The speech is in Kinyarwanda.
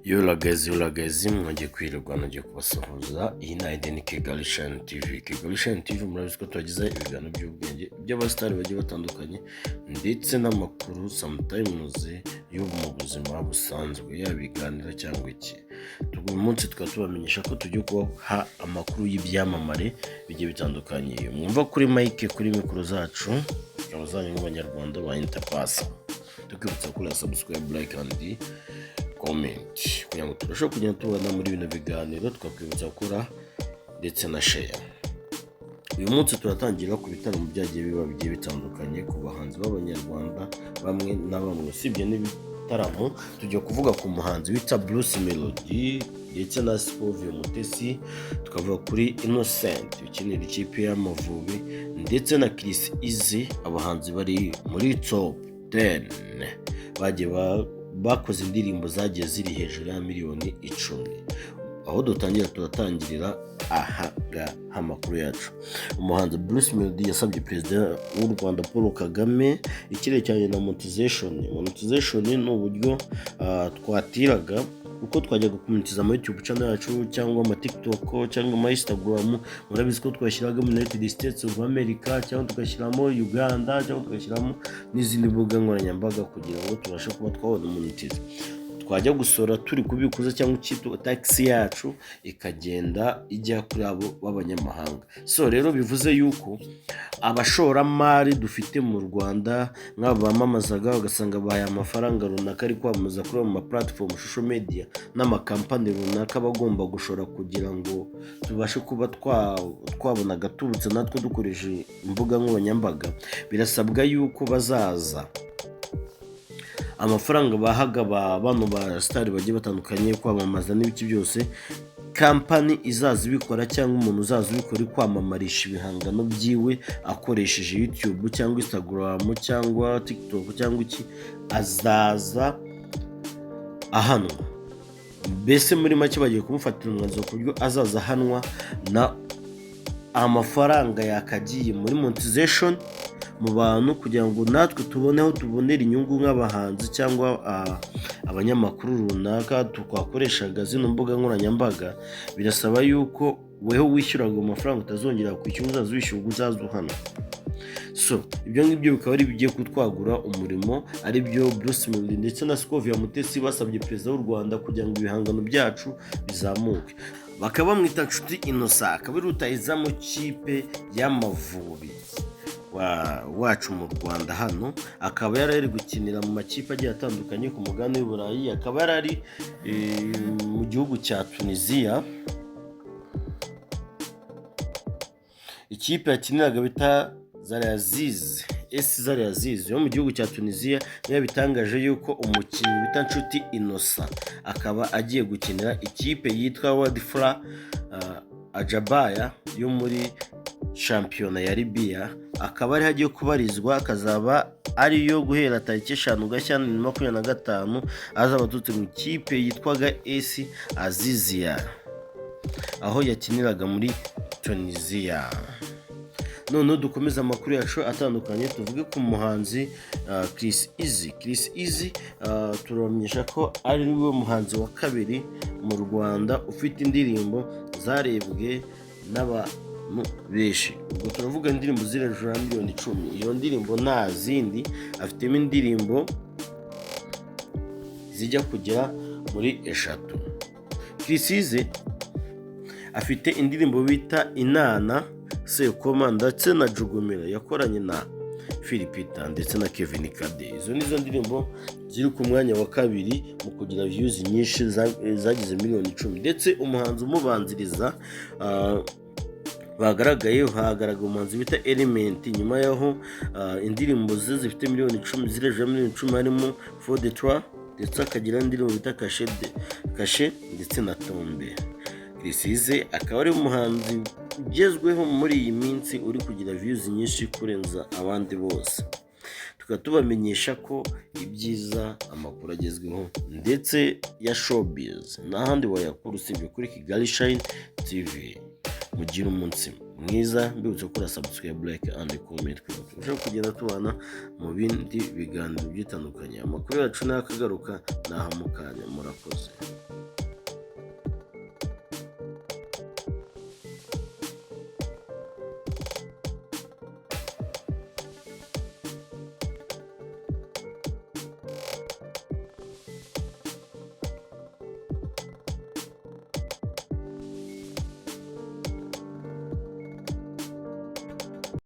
Yolagezi mwongeye kwirirwa nongeye kubasuhuza. Iyi ni Aiden Kigali Shine TV. Kigali Shine TV murabizi ko tubagezaho ibiganiro by'ubwenge by'abasitari bagiye batandukanye ndetse n'amakuru sometimes yo mu buzima busanzwe, yaba ibiganiro cyangwa iki. Uyu munsi tukaba tubamenyesha ko tugiye kubaha amakuru y'ibyamamare bigiye bitandukanye. Mwumva kuri mic kuri mikoro zacu abazanye nk'abanyarwanda ba Interpass. Tukibutsa kuri subscribe, like and comment kugira ngo turusheho kugenda tubona muri bino biganiro. Twakwibutsa gukora ndetse na share. Uyu munsi turatangira ku bitaramo byagiye biba bigiye bitandukanye ku bahanzi b'abanyarwanda bamwe na bamwe. Usibye n'ibitaramo tujya kuvuga ku muhanzi wita Bruce Melody ndetse na Scovia Mutesi, tukavuga kuri Innocent ukinira ikipe y'Amavubi ndetse na Chris Easy, abahanzi bari muri top 10 bagiye bakoze indirimbo zagiye ziri hejuru ya miliyoni 10. Aho turatangirira amakuru yacu. Umuhanzi Bruce Melody yasabye perezida w'u Rwanda Paul Kagame icyerekeranye na monetization. Monetization ni uburyo twatiraga uko twajyaga kumonetiza ama YouTube channel yacu cyangwa ama TikTok cyangwa ama Instagram. Murabizi ko twashyiraga mu United States of America cyangwa tugashyiramo Uganda cyangwa tugashyiramo n'izindi mbuga nkoranyambaga kugira ngo tubashe kuba twabona monetize. Twajya gusora turi kubikuza cyangwa cyitwa taxi yacu ikagenda ijya kuri abo b'abanyamahanga. So rero bivuze yuko abashoramari dufite mu Rwanda nk'abamamazaga ugasanga bahaye amafaranga runaka ari kwamamaza kuri ama platform social media n'amakampani runaka bagomba gushora kugira ngo tubashe kuba twabona gatubutse natwe dukoresheje imbuga nkoranyambaga. Birasabwa yuko bazaza amafaranga bahaga bano ba star bagiye batandukanye kwamamaza n'ibiki byose, company izaza ibikora cyangwa umuntu uzaza ubikora kwamamarisha ibihangano byiwe akoresheje YouTube cyangwa Instagram cyangwa TikTok cyangwa iki, azaza ahanwa. Mbese muri make bagiye kumufatira umwanzuro ku buryo azaza ahanwa na amafaranga yakagiye muri monetization mu bantu kugira ngo natwe tuboneho tubonera inyungu nk'abahanzi cyangwa abanyamakuru runaka twakoreshaga zino mbuga nkoranyambaga. Birasaba yuko weho wishyuraga amafaranga utazongera kwishyura, uzaza wishyura uzaza hano. So ibyo ngibyo bikaba ari bigiye kutwagura umurimo, ari byo Bruce Melody ndetse na Scovia Mutesi basabye perezida w'u Rwanda kugira ngo ibihangano byacu bizamuke. Bakaba bamwita Nshuti Innocent, akaba ari rutahizamu kipe y'Amavubi wacu mu Rwanda hano. Akaba yari gukinira mu makipe agiye atandukanye ku mugabane w'u Burayi. Akaba yari mu gihugu cya Tunisia. Ikipe yakiniraga bita Zaria Aziz yo mu gihugu cya Tunisia niyo bitangaje yuko umukinnyi bita Nshuti Innocent akaba agiye gukinira ikipe yitwa Wadifra Ajabaya yo muri shampiyona ya Libya. Akaba ari hagiye kubarizwa, akazaba ariyo guhera tariki 5 Gashyantare 2025 azaba atutse mu kipe yitwaga AS Azizia aho yakiniraga muri Tunisia. None dukomeza amakuru yacu atandukanye, tuvuge ku muhanzi Chris Easy. Turamenyesha ko ari we muhanzi wa kabiri mu Rwanda ufite indirimbo zarebwe n'abantu benshi. Ubwo turavuga indirimbo ziri hejuru ya miliyoni 10. Iyo ndirimbo nta zindi, afitemo indirimbo zijya kugera muri 3. Chris Easy afite indirimbo bita Inana, Sekoma ndetse na Jugumira yakoranye na Philipita ndetse na Kevin Kade. Izo nizo ndirimbo ziri ku mwanya wa kabiri mu kugira views nyinshi zagize miliyoni 10. Ndetse umuhanzi umubanziriza hagaragaye umuhanzi bita Element. Nyuma yaho indirimbo ze zifite miliyoni 10 zireje miliyoni 10 harimo For the Trois ndetse akagira indirimbo bita Kashe ndetse na Tombe. Chris Easy akaba ari umuhanzi ugezweho muri iyi minsi uri kugira views nyinshi kurenza abandi bose. Tukatubamenyesha ko ibyiza amakuru agezweho ndetse ya showbiz n'ahandi wayakura usibye kuri Kigali Shine TV. Mugira umunsi mwiza, mbibutse gukora subscribe, like and comment kugira kugenda tubana mu bindi biganiro bitandukanye. Amakuru yacu nakagaruka nahamukanya. Murakoze.